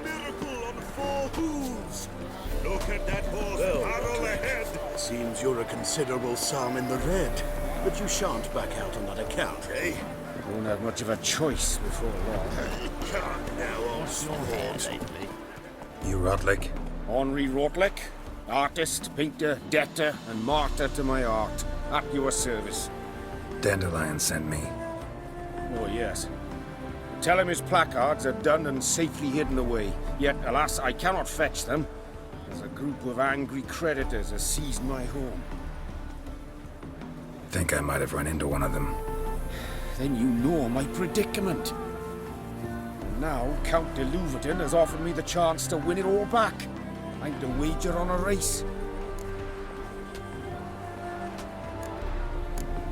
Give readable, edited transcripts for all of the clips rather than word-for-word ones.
Miracle on 4 hooves! Look at that horse barrel ahead! Seems you're a considerable sum in the red, but you shan't back out on that account, eh? Won't have much of a choice before long. Can't now on sport. You Rautlec? Henri Rautlec, artist, painter, debtor, and martyr to my art. At your service. Dandelion sent me. Oh, yes. Tell him his placards are done and safely hidden away. Yet, alas, I cannot fetch them, as a group of angry creditors has seized my home. Think I might have run into one of them. Then you know my predicament. And now, Count de Louverton has offered me the chance to win it all back. I'm to wager on a race.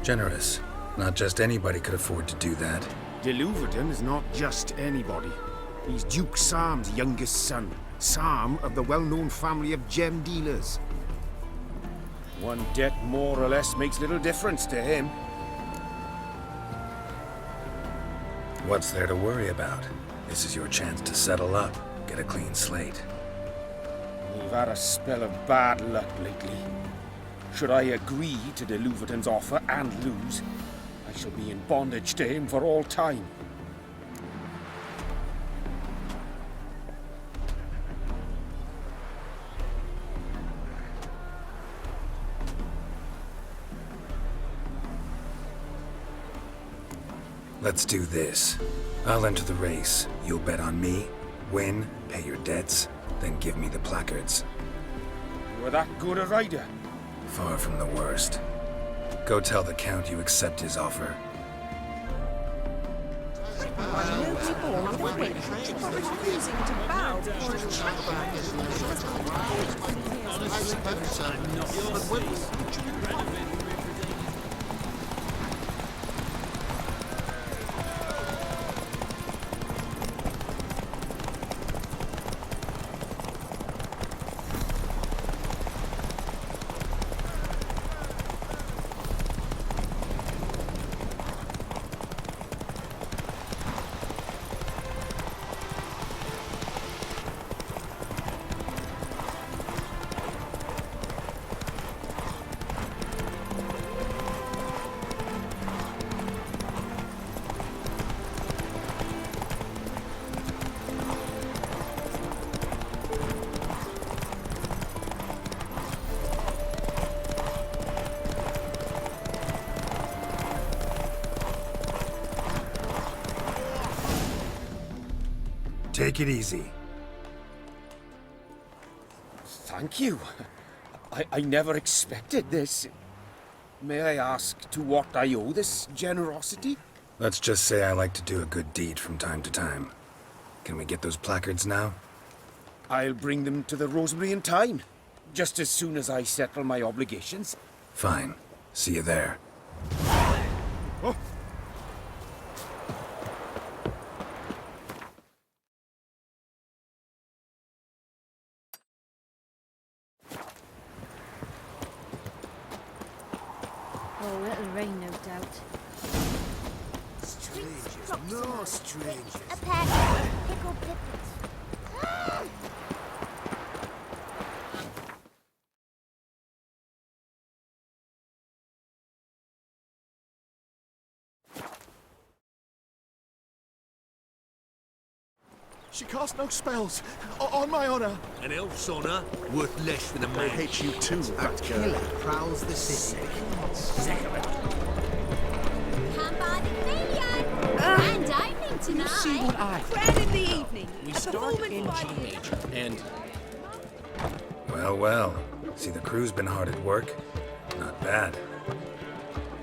Generous. Not just anybody could afford to do that. De Louverton is not just anybody. He's Duke Sam's youngest son. Sam of the well-known family of gem dealers. One debt more or less makes little difference to him. What's there to worry about? This is your chance to settle up, get a clean slate. We've had a spell of bad luck lately. Should I agree to de Louverton's offer and lose, I shall be in bondage to him for all time. Let's do this. I'll enter the race. You'll bet on me, win, pay your debts, then give me the placards. You're that good a rider? Far from the worst. Go tell the Count you accept his offer. Take it easy. Thank you. I never expected this. May I ask to what I owe this generosity? Let's just say I like to do a good deed from time to time. Can we get those placards now? I'll bring them to the Rosemary in time, just as soon as I settle my obligations. Fine. See you there. Oh. Oh, it'll rain, no doubt. Strangers, no strangers. A pack of pickled pippins. She cast no spells, on my honor. An elf's honor worth less than a I man. hate you too, A killer prowls the city. Come by the Chameleon. And opening tonight. See what I Grand in the evening. We start in G major, and Well, well. See, the crew's been hard at work. Not bad.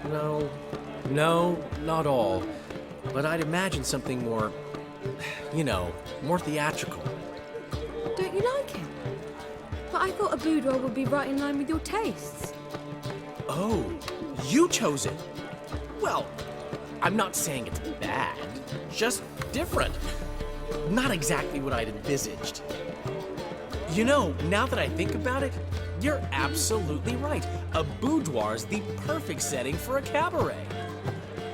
no, not all. But I'd imagine something more, more theatrical. Don't you like him? But I thought a boudoir would be right in line with your tastes. Oh, you chose it. Well, I'm not saying it's bad, just different. Not exactly what I'd envisaged. Now that I think about it, you're absolutely right. A boudoir's the perfect setting for a cabaret.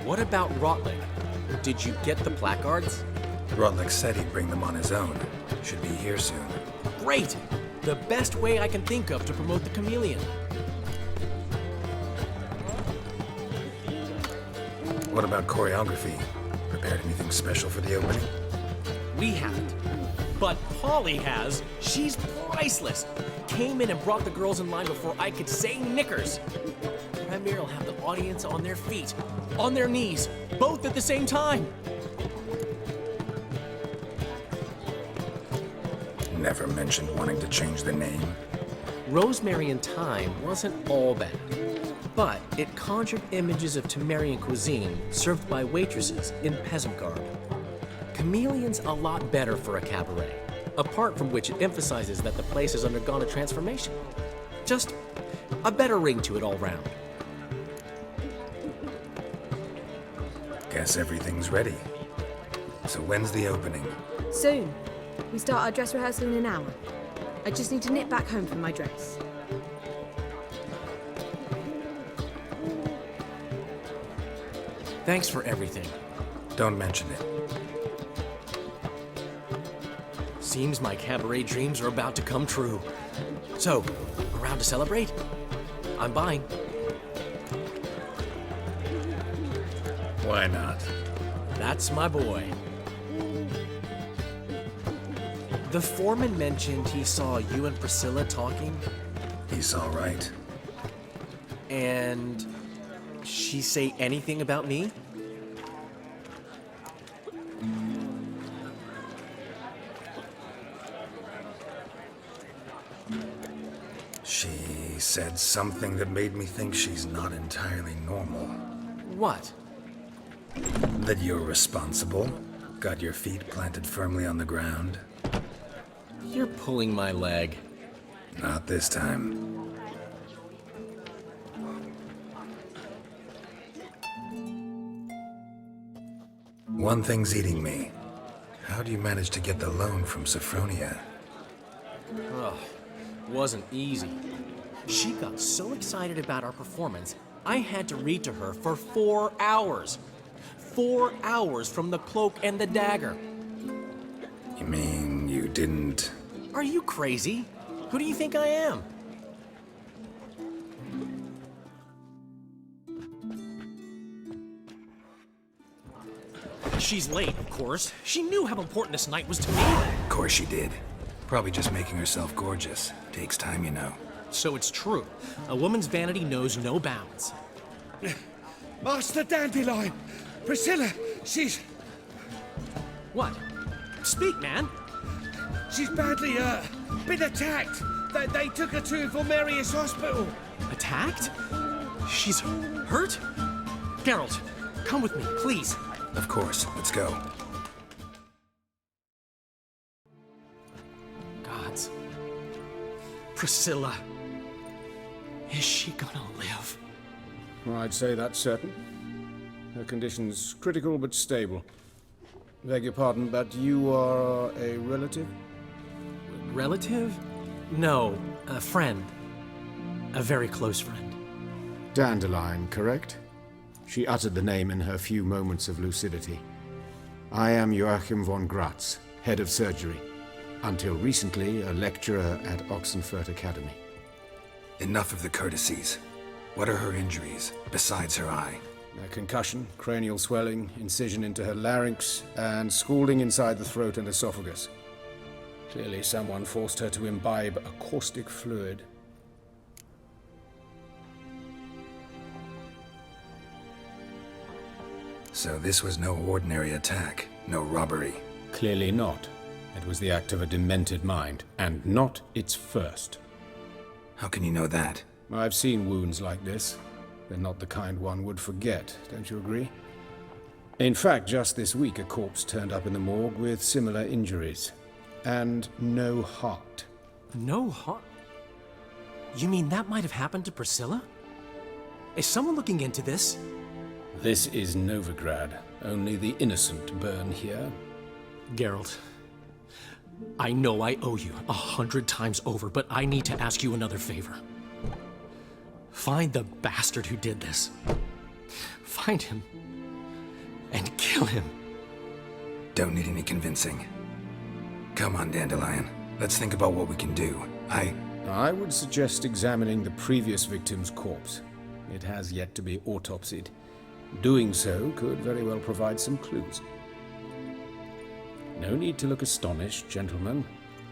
What about Rautlec? Did you get the placards? Rautlec said he'd bring them on his own. Should be here soon. Great! The best way I can think of to promote the Chameleon. What about choreography? Prepared anything special for the opening? We haven't. But Polly has. She's priceless. Came in and brought the girls in line before I could say knickers. Premier will have the audience on their feet, on their knees, both at the same time. Never mentioned wanting to change the name. Rosemary in time wasn't all bad, but it conjured images of Temerian cuisine served by waitresses in peasant garb. Chameleon's a lot better for a cabaret, apart from which it emphasizes that the place has undergone a transformation. Just a better ring to it all round. Guess everything's ready. So when's the opening? Soon. We start our dress rehearsal in an hour. I just need to nip back home for my dress. Thanks for everything. Don't mention it. Seems my cabaret dreams are about to come true. So, around to celebrate? I'm buying. Why not? That's my boy. The foreman mentioned he saw you and Priscilla talking, He's all right. and she say anything about me? She said something that made me think she's not entirely normal. What? That you're responsible, got your feet planted firmly on the ground. You're pulling my leg. Not this time. One thing's eating me. How do you manage to get the loan from Sophronia? Ugh, wasn't easy. She got so excited about our performance, I had to read to her for 4 hours. 4 hours from the Cloak and the Dagger. You mean you didn't... Are you crazy? Who do you think I am? She's late, of course. She knew how important this night was to me. Of course she did. Probably just making herself gorgeous. Takes time, you know. So it's true. A woman's vanity knows no bounds. Master Dandelion! Priscilla, she's What? Speak, man. badly, been attacked. They took her to Valmerius Hospital. Attacked? She's hurt? Geralt, come with me, please. Of course, let's go. Gods. Priscilla. Is she gonna live? Well, I'd say that's certain. Her condition's critical but stable. Beg your pardon, but you are a relative? Relative? No, a friend. A very close friend. Dandelion, correct? She uttered the name in her few moments of lucidity. I am Joachim von Gratz, head of surgery. Until recently, a lecturer at Oxenfurt Academy. Enough of the courtesies. What are her injuries, besides her eye? A concussion, cranial swelling, incision into her larynx, and scalding inside the throat and esophagus. Clearly someone forced her to imbibe a caustic fluid. So this was no ordinary attack, no robbery. Clearly not. It was the act of a demented mind, and not its first. How can you know that? I've seen wounds like this. They're not the kind one would forget, don't you agree? In fact, just this week a corpse turned up in the morgue with similar injuries. And no heart. No heart? You mean that might have happened to Priscilla? Is someone looking into this? This is Novigrad. Only the innocent burn here. Geralt, I know I owe you 100 times over, but I need to ask you another favor. Find the bastard who did this. Find him and kill him. Don't need any convincing. Come on, Dandelion. Let's think about what we can do. I would suggest examining the previous victim's corpse. It has yet to be autopsied. Doing so could very well provide some clues. No need to look astonished, gentlemen.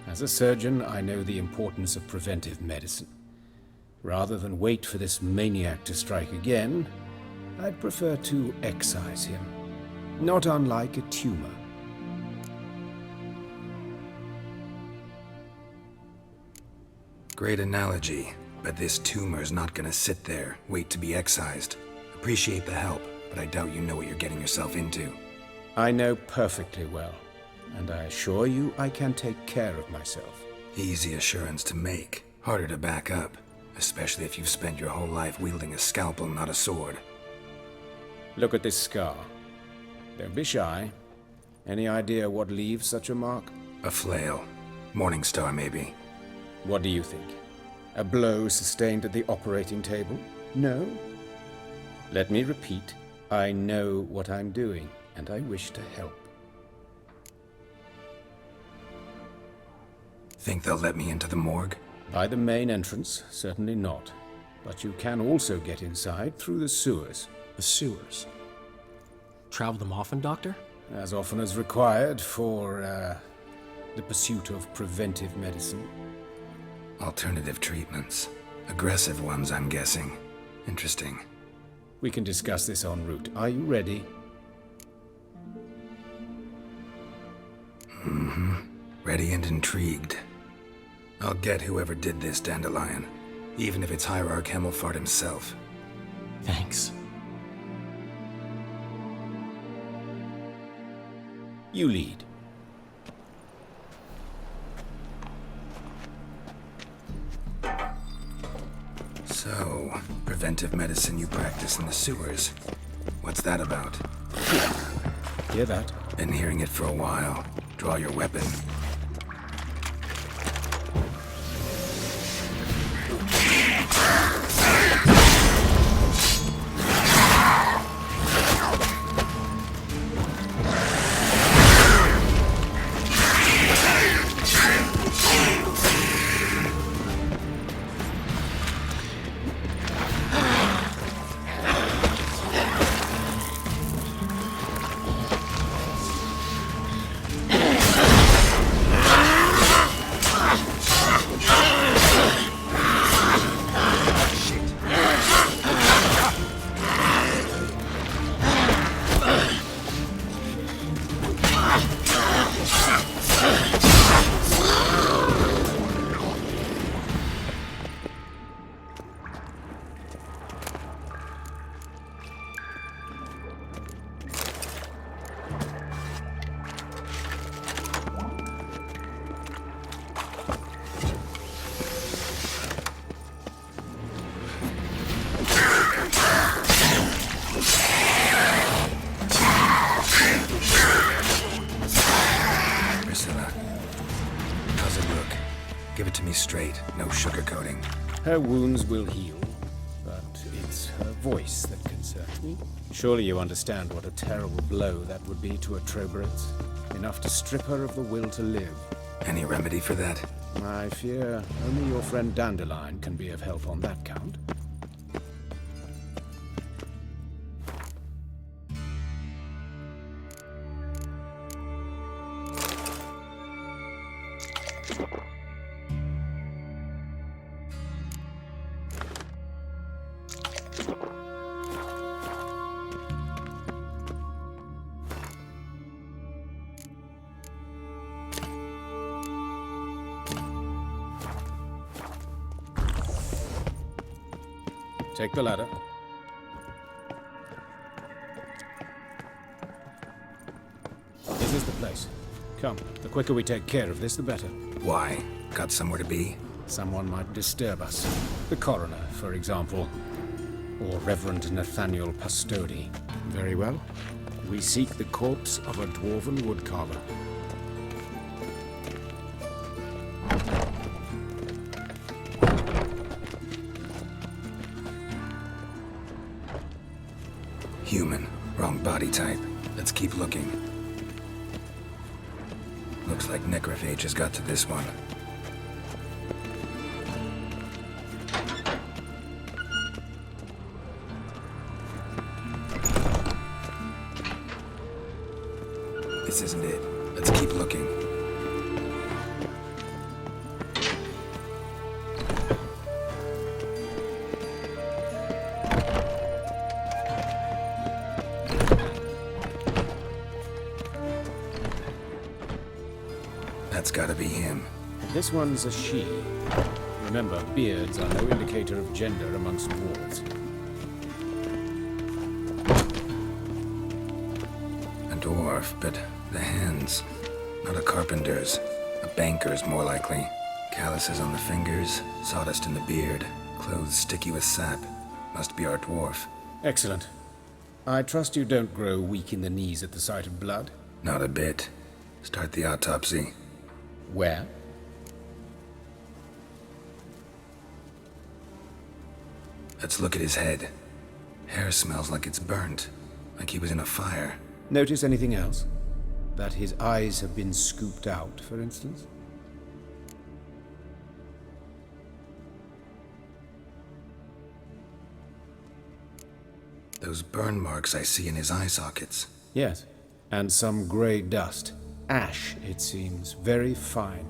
As a surgeon, I know the importance of preventive medicine. Rather than wait for this maniac to strike again, I'd prefer to excise him. Not unlike a tumor. Great analogy, but this tumor's not gonna sit there, wait to be excised. Appreciate the help, but I doubt you know what you're getting yourself into. I know perfectly well, and I assure you I can take care of myself. Easy assurance to make, harder to back up, especially if you've spent your whole life wielding a scalpel, not a sword. Look at this scar. Don't be shy. Any idea what leaves such a mark? A flail. Morningstar, maybe. What do you think? A blow sustained at the operating table? No? Let me repeat. I know what I'm doing, and I wish to help. Think they'll let me into the morgue? By the main entrance, certainly not. But you can also get inside through the sewers. The sewers. Travel them often, Doctor? As often as required for, the pursuit of preventive medicine. Alternative treatments. Aggressive ones, I'm guessing. Interesting. We can discuss this en route. Are you ready? Mm-hmm. Ready and intrigued. I'll get whoever did this, Dandelion. Even if it's Hierarch Hemmelfart himself. Thanks. You lead. So, preventive medicine you practice in the sewers. What's that about? Hear that? Been hearing it for a while. Draw your weapon. Priscilla, how's it look? Give it to me straight, no sugarcoating. Her wounds will heal, but it's her voice that concerns me. Surely you understand what a terrible blow that would be to a Troberet. Enough to strip her of the will to live. Any remedy for that? I fear only your friend Dandelion can be of help on that count. Take the ladder. This is the place. Come, the quicker we take care of this, the better. Why? Got somewhere to be? Someone might disturb us. The coroner, for example. Or Reverend Nathaniel Pastodi. Very well. We seek the corpse of a dwarven woodcarver. Human. Wrong body type. Let's keep looking. Looks Looks like necrophages got to this one. This isn't it. Let's keep looking. That's gotta be him. This one's a she. Remember, beards are no indicator of gender amongst dwarves. A dwarf, but the hands. Not a carpenter's. A banker's, more likely. Calluses on the fingers, sawdust in the beard, clothes sticky with sap. Must be our dwarf. Excellent. I trust you don't grow weak in the knees at the sight of blood. Not a bit. Start the autopsy. Where? Let's look at his head. Hair smells like it's burnt, like he was in a fire. Notice anything else? That his eyes have been scooped out, for instance? Those burn marks I see in his eye sockets. Yes. And some grey dust. Ash, it seems. Very fine.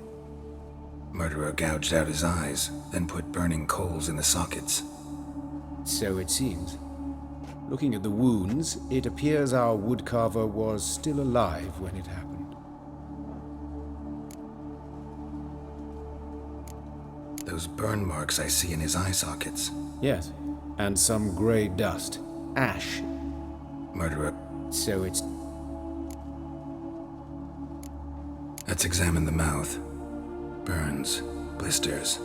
Murderer gouged out his eyes, then put burning coals in the sockets. So it seems. Looking at the wounds, it appears our woodcarver was still alive when it happened. Those burn marks I see in his eye sockets. Yes. And some grey dust. Ash. Murderer. So it's... Let's examine the mouth. Burns. Blisters.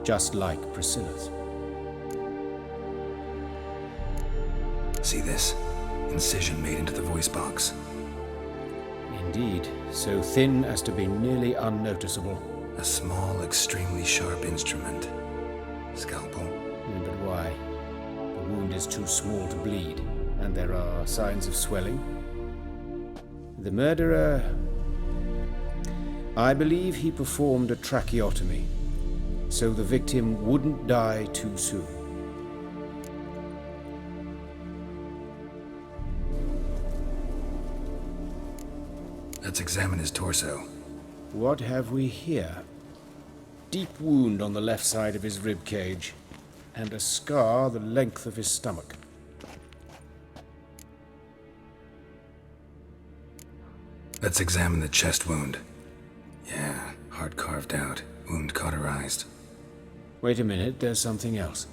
just like Priscilla's. See this? Incision made into the voice box. Indeed, so thin as to be nearly unnoticeable. A small, extremely sharp instrument. Scalpel. But why? The wound is too small to bleed, and there are signs of swelling. The murderer... I believe he performed a tracheotomy, so the victim wouldn't die too soon. Let's examine his torso. What have we here? Deep wound on the left side of his rib cage, and a scar the length of his stomach. Let's examine the chest wound. Yeah, heart carved out, wound cauterized. Wait a minute, there's something else.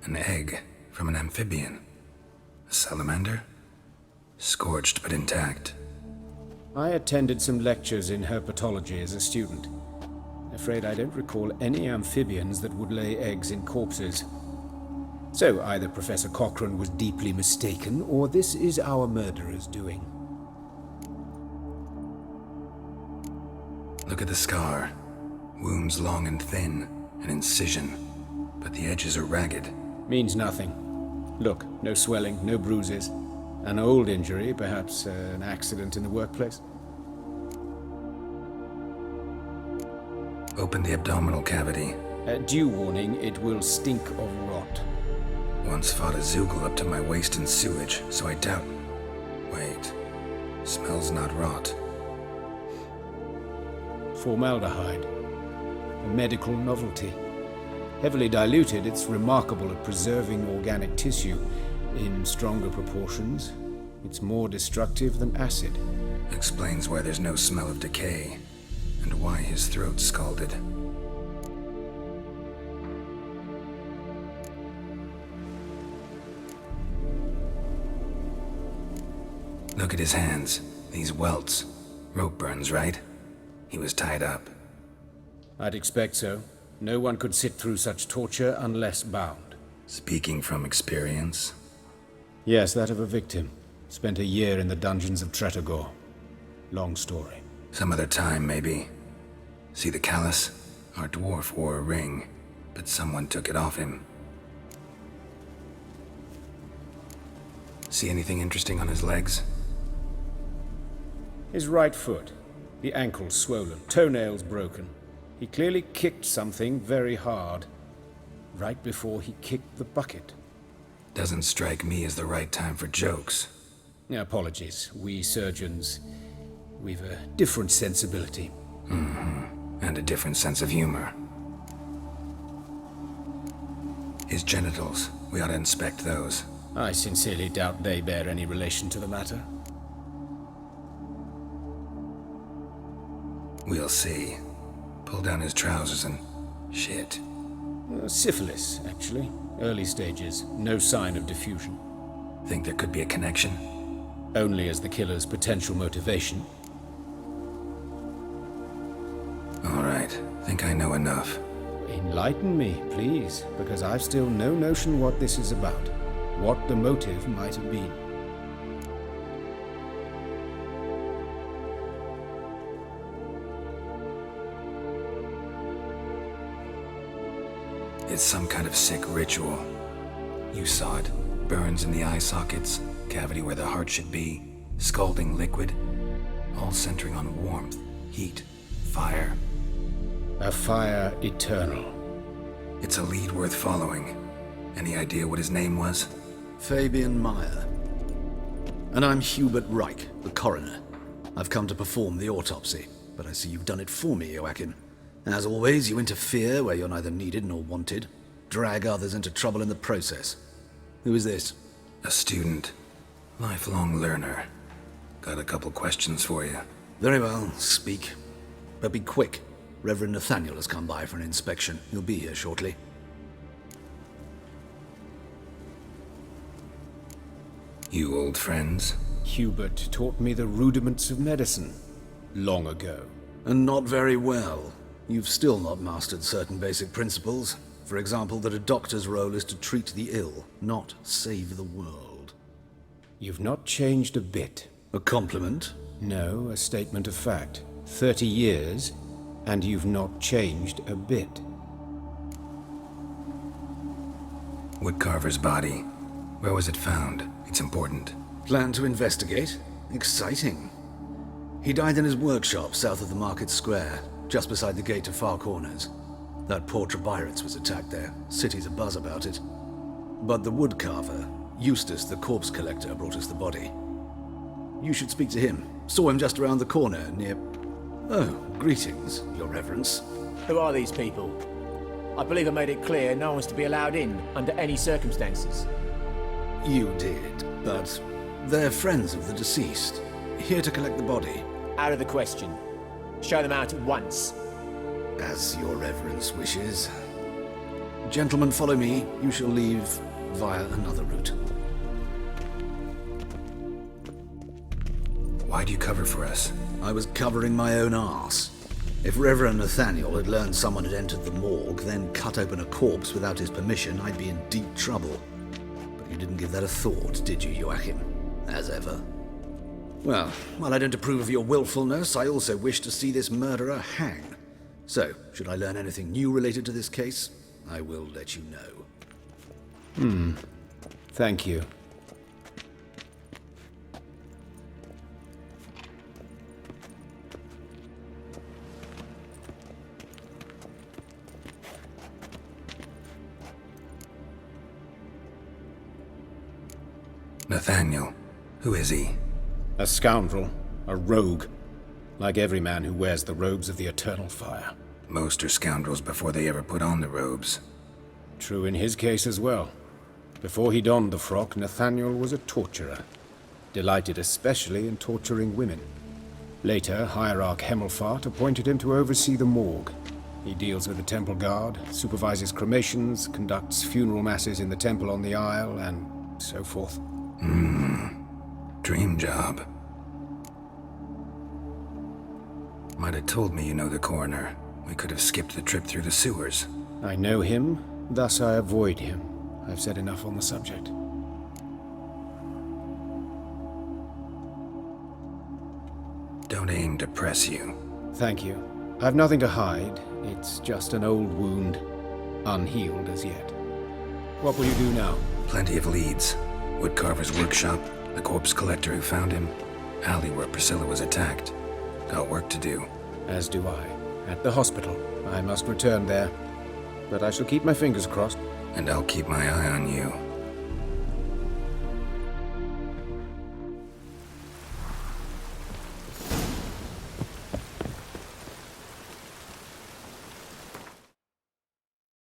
An egg from an amphibian. A salamander? Scorched but intact. I attended some lectures in herpetology as a student. Afraid I don't recall any amphibians that would lay eggs in corpses. So either Professor Cochrane was deeply mistaken, or this is our murderer's doing. Look at the scar. Wounds long and thin, an incision, but the edges are ragged. Means nothing. Look, no swelling, no bruises. An old injury, perhaps an accident in the workplace. Open the abdominal cavity. Due warning, it will stink of rot. Once fought a Zoogle up to my waist in sewage, so I doubt... Wait. Smells not rot. Formaldehyde. A medical novelty. Heavily diluted, it's remarkable at preserving organic tissue. In stronger proportions, it's more destructive than acid. Explains why there's no smell of decay, and why his throat's scalded. Look at his hands. These welts. Rope burns, right? He was tied up. I'd expect so. No one could sit through such torture unless bound. Speaking from experience. Yes, that of a victim. Spent a year in the dungeons of Tretogor. Long story. Some other time, maybe. See the callus? Our dwarf wore a ring, but someone took it off him. See anything interesting on his legs? His right foot. The ankle swollen, toenails broken. He clearly kicked something very hard. Right before he kicked the bucket. Doesn't strike me as the right time for jokes. Apologies. We surgeons, we've a different sensibility. And a different sense of humor. His genitals, we ought to inspect those. I sincerely doubt they bear any relation to the matter. We'll see. Pull down his trousers and... shit. Syphilis, actually. Early stages. No sign of diffusion. Think there could be a connection? Only as the killer's potential motivation. All right. Think I know enough. Enlighten me, please, because I've still no notion what this is about. What the motive might have been. It's some kind of sick ritual. You saw it. Burns in the eye sockets, cavity where the heart should be, scalding liquid, all centering on warmth, heat, fire. A fire eternal. It's a lead worth following. Any idea what his name was? Fabian Meyer. And I'm Hubert Reich, the coroner. I've come to perform the autopsy, but I see you've done it for me, Joachim. As always, you interfere where you're neither needed nor wanted. Drag others into trouble in the process. Who is this? A student. Lifelong learner. Got a couple questions for you. Very well, speak. But be quick. Reverend Nathaniel has come by for an inspection. He'll be here shortly. You old friends? Hubert taught me the rudiments of medicine. Long ago. And not very well. You've still not mastered certain basic principles. For example, that a doctor's role is to treat the ill, not save the world. You've not changed a bit. A compliment? No, a statement of fact. 30 years, and you've not changed a bit. Woodcarver's body. Where was it found? It's important. Plan to investigate? Exciting. He died in his workshop south of the market square, just beside the gate to Far Corners. That poor Trebirates was attacked there. City's abuzz about it. But the woodcarver, Eustace the corpse collector, brought us the body. You should speak to him. Saw him just around the corner near... Oh, greetings, Your Reverence. Who are these people? I believe I made it clear no one's to be allowed in under any circumstances. You did, but they're friends of the deceased. Here to collect the body. Out of the question. Show them out at once. As Your Reverence wishes. Gentlemen, follow me. You shall leave via another route. Why'd you cover for us? I was covering my own arse. If Reverend Nathaniel had learned someone had entered the morgue, then cut open a corpse without his permission, I'd be in deep trouble. But you didn't give that a thought, did you, Joachim? As ever. Well, while I don't approve of your willfulness, I also wish to see this murderer hang. So, should I learn anything new related to this case, I will let you know. Thank you. Nathaniel. Who is he? A scoundrel. A rogue. Like every man who wears the robes of the eternal fire. Most are scoundrels before they ever put on the robes. True in his case as well. Before he donned the frock, Nathaniel was a torturer. Delighted especially in torturing women. Later, Hierarch Hemmelfart appointed him to oversee the morgue. He deals with the temple guard, supervises cremations, conducts funeral masses in the temple on the Isle, and so forth. Dream job. Might have told me you know the coroner. We could have skipped the trip through the sewers. I know him, thus I avoid him. I've said enough on the subject. Don't aim to press you. Thank you. I've nothing to hide. It's just an old wound, unhealed as yet. What will you do now? Plenty of leads. Woodcarver's workshop, the corpse collector who found him, alley where Priscilla was attacked. Got work to do. As do I. At the hospital. I must return there. But I shall keep my fingers crossed. And I'll keep my eye on you.